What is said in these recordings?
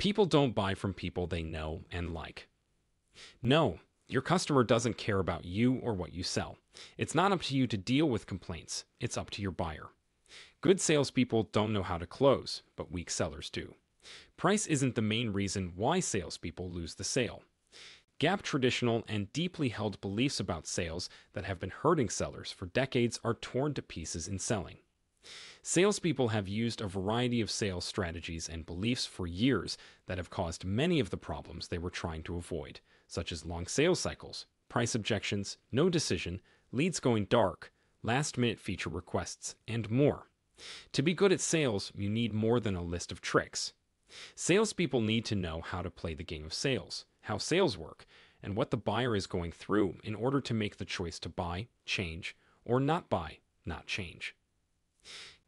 People don't buy from people they know and like. No, your customer doesn't care about you or what you sell. It's not up to you to deal with complaints, it's up to your buyer. Good salespeople don't know how to close, but weak sellers do. Price isn't the main reason why salespeople lose the sale. Gap traditional and deeply held beliefs about sales that have been hurting sellers for decades are torn to pieces in selling. Salespeople have used a variety of sales strategies and beliefs for years that have caused many of the problems they were trying to avoid, such as long sales cycles, price objections, no decision, leads going dark, last-minute feature requests, and more. To be good at sales, you need more than a list of tricks. Salespeople need to know how to play the game of sales, how sales work, and what the buyer is going through in order to make the choice to buy, change, or not buy, not change.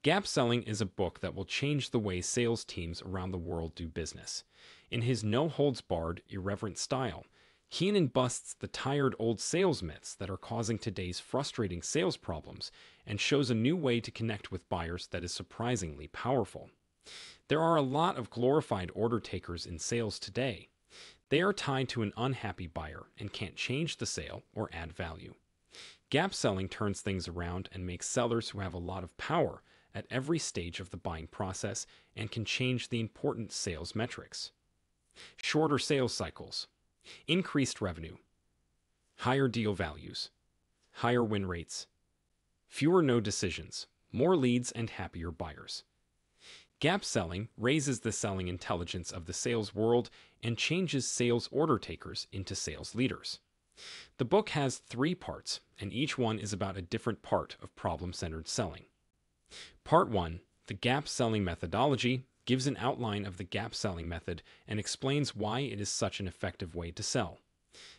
Gap Selling is a book that will change the way sales teams around the world do business. In his no-holds-barred, irreverent style, Keenan busts the tired old sales myths that are causing today's frustrating sales problems and shows a new way to connect with buyers that is surprisingly powerful. There are a lot of glorified order takers in sales today. They are tied to an unhappy buyer and can't change the sale or add value. Gap Selling turns things around and makes sellers who have a lot of power at every stage of the buying process and can change the important sales metrics. Shorter sales cycles, increased revenue, higher deal values, higher win rates, fewer no decisions, more leads, and happier buyers. Gap Selling raises the selling intelligence of the sales world and changes sales order takers into sales leaders. The book has 3 parts, and each one is about a different part of problem-centered selling. Part 1, the Gap Selling Methodology, gives an outline of the gap selling method and explains why it is such an effective way to sell.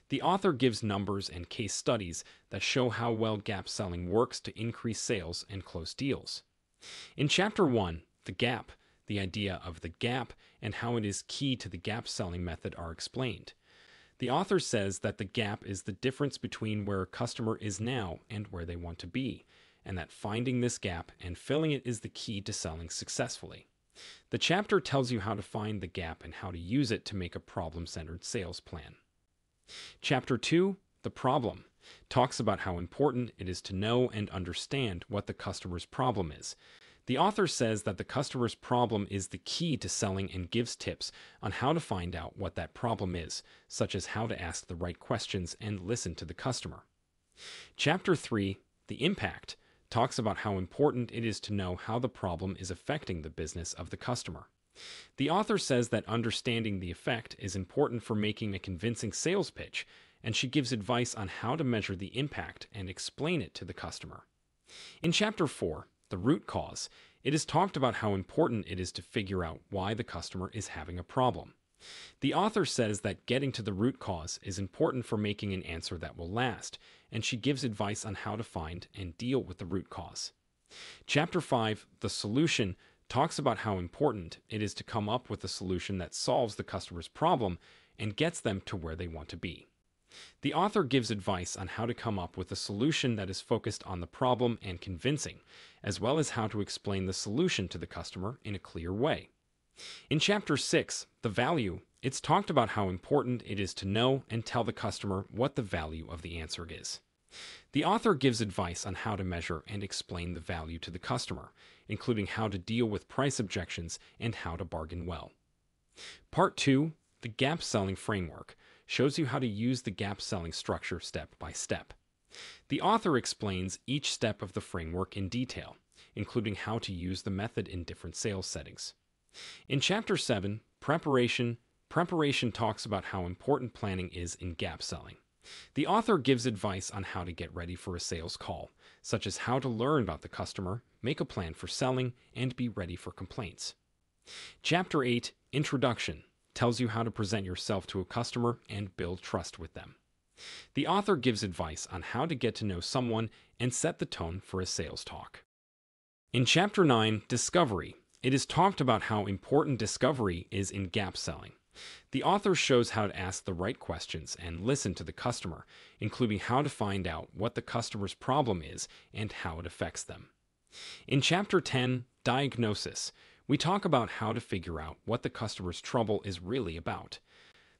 The author gives numbers and case studies that show how well gap selling works to increase sales and close deals. In Chapter 1, the gap, the idea of the gap, and how it is key to the gap selling method are explained. The author says that the gap is the difference between where a customer is now and where they want to be, and that finding this gap and filling it is the key to selling successfully. The chapter tells you how to find the gap and how to use it to make a problem-centered sales plan. Chapter 2, the problem, talks about how important it is to know and understand what the customer's problem is. The author says that the customer's problem is the key to selling and gives tips on how to find out what that problem is, such as how to ask the right questions and listen to the customer. Chapter 3, the impact, talks about how important it is to know how the problem is affecting the business of the customer. The author says that understanding the effect is important for making a convincing sales pitch, and she gives advice on how to measure the impact and explain it to the customer. In Chapter 4, the root cause, it is talked about how important it is to figure out why the customer is having a problem. The author says that getting to the root cause is important for making an answer that will last, and she gives advice on how to find and deal with the root cause. Chapter 5, the solution, talks about how important it is to come up with a solution that solves the customer's problem and gets them to where they want to be. The author gives advice on how to come up with a solution that is focused on the problem and convincing, as well as how to explain the solution to the customer in a clear way. In Chapter 6, the value, it's talked about how important it is to know and tell the customer what the value of the answer is. The author gives advice on how to measure and explain the value to the customer, including how to deal with price objections and how to bargain well. Part 2, the Gap Selling Framework, shows you how to use the gap selling structure step by step. The author explains each step of the framework in detail, including how to use the method in different sales settings. In Chapter 7, Preparation talks about how important planning is in gap selling. The author gives advice on how to get ready for a sales call, such as how to learn about the customer, make a plan for selling, and be ready for complaints. Chapter 8, Introduction, tells you how to present yourself to a customer and build trust with them. The author gives advice on how to get to know someone and set the tone for a sales talk. In Chapter 9, Discovery, it is talked about how important discovery is in gap selling. The author shows how to ask the right questions and listen to the customer, including how to find out what the customer's problem is and how it affects them. In Chapter 10, Diagnosis, we talk about how to figure out what the customer's trouble is really about.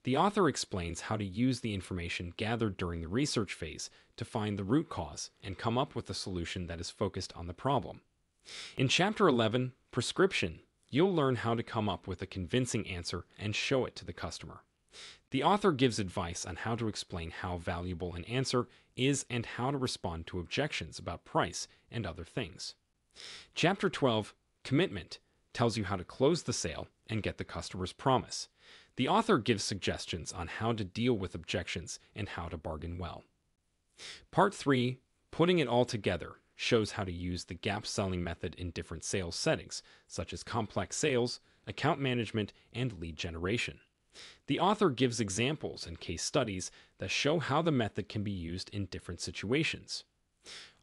The author explains how to use the information gathered during the research phase to find the root cause and come up with a solution that is focused on the problem. In Chapter 11, Prescription, you'll learn how to come up with a convincing answer and show it to the customer. The author gives advice on how to explain how valuable an answer is and how to respond to objections about price and other things. Chapter 12, Commitment, tells you how to close the sale and get the customer's promise. The author gives suggestions on how to deal with objections and how to bargain well. Part 3, Putting it all together, shows how to use the gap selling method in different sales settings, such as complex sales, account management, and lead generation. The author gives examples and case studies that show how the method can be used in different situations.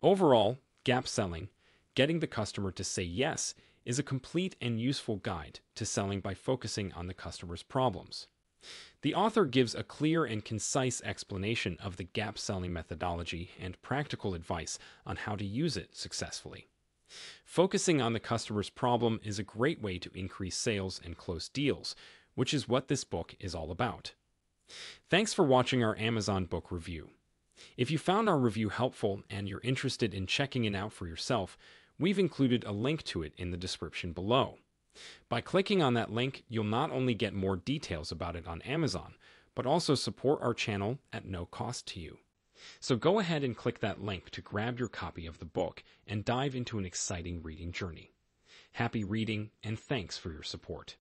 Overall, gap selling, getting the customer to say yes, is a complete and useful guide to selling by focusing on the customer's problems. The author gives a clear and concise explanation of the gap selling methodology and practical advice on how to use it successfully. Focusing on the customer's problem is a great way to increase sales and close deals, which is what this book is all about. Thanks for watching our Amazon book review. If you found our review helpful and you're interested in checking it out for yourself, we've included a link to it in the description below. By clicking on that link, you'll not only get more details about it on Amazon, but also support our channel at no cost to you. So go ahead and click that link to grab your copy of the book and dive into an exciting reading journey. Happy reading, and thanks for your support.